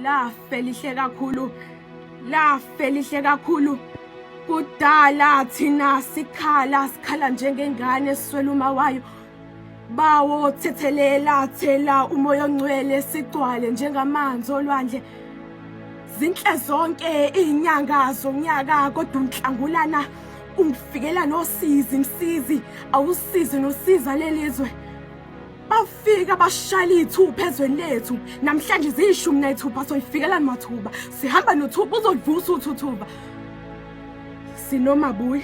Lafe lihle kakhulu, lafe lihle kakhulu. Kudala thina sikhala njengengane eswela uma wayo. Bawo thethelela thela umoya ongcwele sigcwale njengamanzi olwandle. Zinhle zonke izinyanga zonyaka kodwa unhlangulana ungifikela nosizi msizi awusizi nosiza lelizwe. Bafika bashaya ithupha ezweni lethu namhlanje zishumi nethupha soyifikela mathuba sihamba nothupha uzolivusa uthuthuva. Sinomabuyi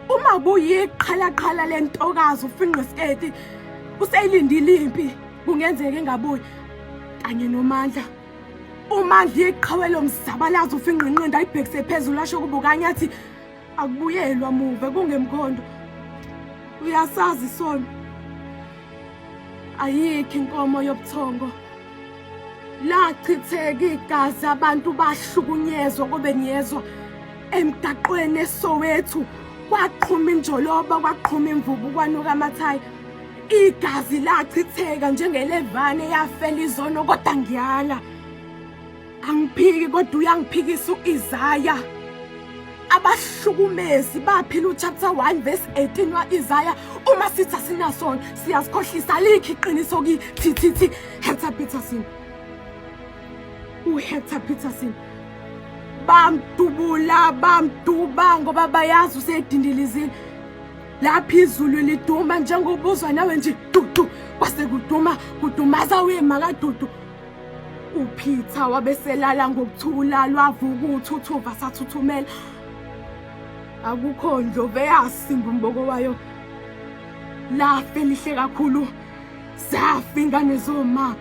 umabuyi iqhala lentokazi ufinqe isketi useyilindile impi kungenzeka engabuyi kanye nomandla. Umandla iqhawelo mzabalazo ufinqe inqindi ayibhekise phezulu asho kubukanye athi akubuyelwa muve kungemkhondo. Uyasazi sona ayikho inkomo yobuthongo. Lachitheka igazi abantu bahlukunyezwa kube niyezwa emgaqweni eSoweto kwaqhuma injoloba kwaqhuma imvubu kwanuka amathayi. Igazi lachitheka njengelevane yafela izono kodwa ngiyala. Angiphiki kodwa uyangiphikisa uIsaya. Abahlukumezi baphila uchapter 1 verse 18 waIsaya uma sithi asinasona siyazikhohlisa likho iqiniso kithi Hector Peterson. uHector Peterson bamduba ngoba bayazi usedindilizini. Lapha izulu liduma njengobuzwa nawe nje dudu kwase kudumaza wema kadudu. uPeter wabeselala ngokuthula lwavuka uthuthuva sathuthumela. Akukho ndlovu eyasimba umboko wayo. Lafe lihle kakhulu. Zafinga nezoma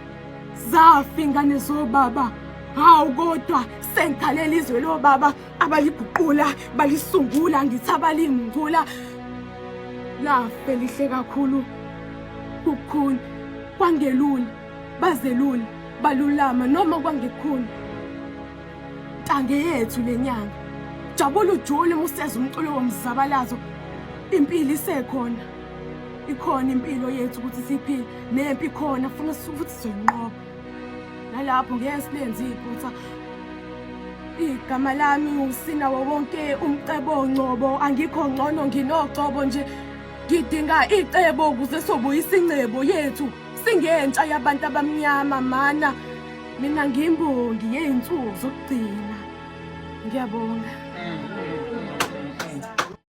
zafinga nezobaba. Hawu kodwa sengikhalela izwe lo baba abaliguqula balisungula ngithi abalingula. Lafe lihle kakhulu. Kukhulu kwangelula bazelula balulama noma kwangekhulu. Ntange yethu lenyanga jabula ujule museza umculo womzabalazo. Impilo isekhona ikhona impilo yethu ukuthi siphile nempi ikhona funa futhi sizoyinqoba. Nalapho ngeke silenze iphutha. Igama lami usinawo wonke umcebo ongcobo angikho ngcono nginogcobo nje ngidinga icebo ukuze sobuyisa ingcebo yethu singentsha yabantu abamnyama mana mina ngimbongi yeinsuku zokugcina. Ngiyabonga.